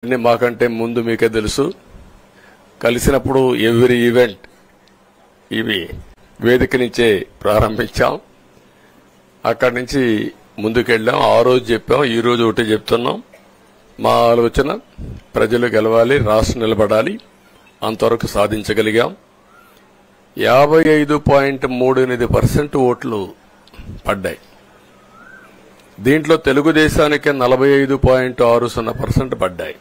మాకంటే ముందు మీకే తెలుసు. కలిసినప్పుడు ఎవ్రీ ఈవెంట్ ఇవి వేదిక నుంచే ప్రారంభించాం. అక్కడి నుంచి ముందుకెళ్ళాం. ఆ రోజు చెప్పాం, ఈ రోజు ఒకటి చెప్తున్నాం. మా ఆలోచన ప్రజలు గెలవాలి, రాష్ట్రం నిలబడాలి. అంతవరకు సాధించగలిగాం. 55.38% ఓట్లు పడ్డాయి. దీంట్లో తెలుగుదేశానికి 45.60% పడ్డాయి.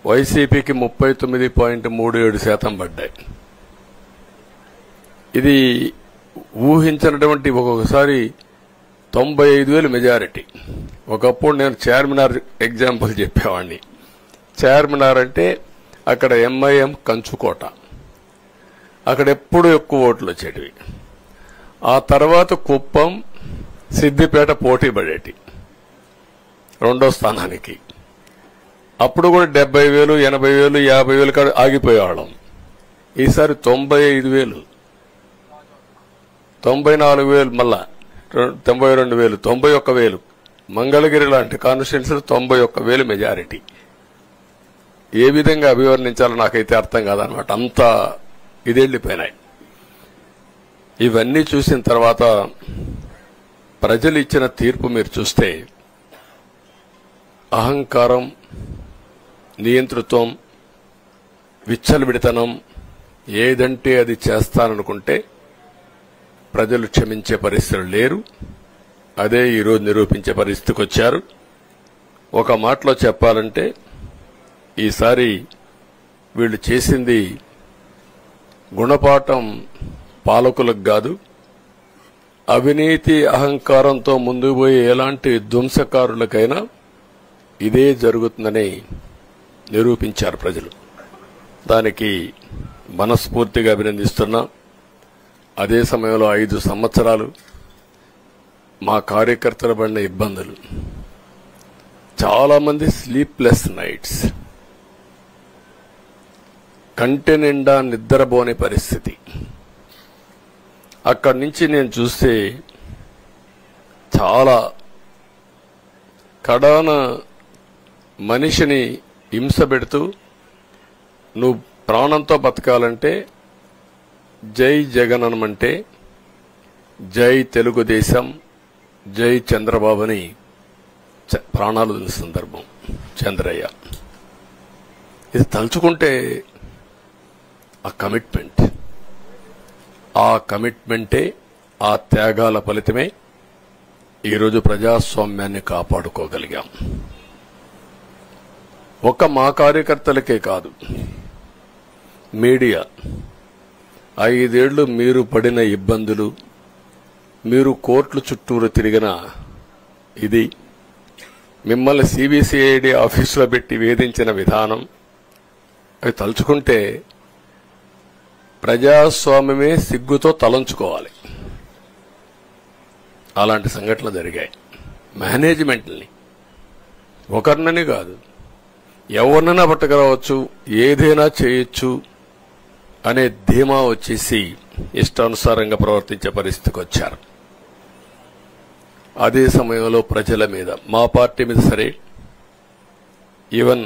వైసీపీకి 39.37% పడ్డాయి. ఇది ఊహించినటువంటి ఒక్కొక్కసారి 95,000 మెజారిటీ. ఒకప్పుడు నేను చార్మినార్ ఎగ్జాంపుల్ చెప్పేవాడిని. చార్మినార్ అంటే అక్కడ ఎంఐఎం కంచుకోట, అక్కడ ఎప్పుడు ఎక్కువ ఓట్లు వచ్చేటివి. ఆ తర్వాత కుప్పం, సిద్దిపేట పోటీ పడేటి రెండో స్థానానికి. అప్పుడు కూడా 70,000, 80,000, 50,000 కాడ ఆగిపోయేవాళ్ళం. ఈసారి 95,000, 94,000, మళ్ళా 92,000, 91,000. మంగళగిరి లాంటి కాన్స్టిట్యున్సీలు 91,000 మెజారిటీ. ఏ విధంగా అభివర్ణించాలో నాకైతే అర్థం కాదనమాట. అంతా ఇదెళ్లిపోయినాయి. ఇవన్నీ చూసిన తర్వాత ప్రజలు ఇచ్చిన తీర్పు మీరు చూస్తే అహంకారం, నియంతృత్వం, విచ్చలవిడితనం, ఏదంటే అది చేస్తాననుకుంటే ప్రజలు క్షమించే పరిస్థితులు లేరు. అదే ఈరోజు నిరూపించే పరిస్థితికి వచ్చారు. ఒక మాటలో చెప్పాలంటే ఈసారి వీళ్ళు చేసింది గుణపాఠం పాలకులకు కాదు, అవినీతి అహంకారంతో ముందుకు పోయే ఎలాంటి ధ్వంసకారులకైనా ఇదే జరుగుతుందని నిరూపించారు ప్రజలు. దానికి మనస్ఫూర్తిగా అభినందిస్తున్నా. అదే సమయంలో 5 సంవత్సరాలు మా కార్యకర్తలు పడిన ఇబ్బందులు, చాలా మంది స్లీప్లెస్ నైట్స్, కంటి నిండా నిద్రపోని పరిస్థితి. అక్కడి నుంచి నేను చూస్తే చాలా కడాన మనిషిని హింస పెడుతూ, నువ్వు ప్రాణంతో బతకాలంటే జై జగనన్నమంటే జై తెలుగుదేశం, జై చంద్రబాబుని ప్రాణాలు వదిలిన సందర్భం చంద్రయ్య. ఇది తలుచుకుంటే ఆ కమిట్మెంటే, ఆ త్యాగాల ఫలితమే ఈరోజు ప్రజాస్వామ్యాన్ని కాపాడుకోగలిగాం. ఒక్క మా కార్యకర్తలకే కాదు, మీడియా 5 ఏళ్లు మీరు పడిన ఇబ్బందులు, మీరు కోర్టుల చుట్టూరు తిరిగిన ఇది, మిమ్మల్ని సిబిసిఐడి ఆఫీసులో పెట్టి వేధించిన విధానం, అవి తలుచుకుంటే ప్రజాస్వామ్యమే సిగ్గుతో తలంచుకోవాలి. అలాంటి సంఘటనలు జరిగాయి. మేనేజ్మెంట్ని ఒకరినని కాదు, ఎవరినైనా పట్టుకురావచ్చు, ఏదైనా చేయొచ్చు అనే ధీమా వచ్చేసి ఇష్టానుసారంగా ప్రవర్తించే పరిస్థితికి వచ్చారు. అదే సమయంలో ప్రజల మీద, మా పార్టీ మీద సరే, ఈవెన్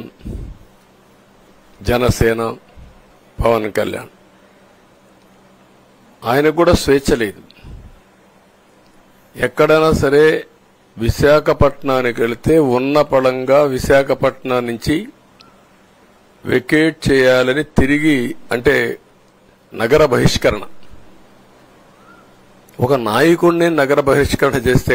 జనసేన, పవన్ కళ్యాణ్, ఆయనకు కూడా స్వేచ్ఛ లేదు. ఎక్కడైనా సరే విశాఖపట్నానికి వెళితే ఉన్న పళంగా విశాఖపట్నం నుంచి వెకేట్ చేయాలని తిరిగి, అంటే నగర బహిష్కరణ, ఒక నాయకుడిని నగర బహిష్కరణ చేస్తే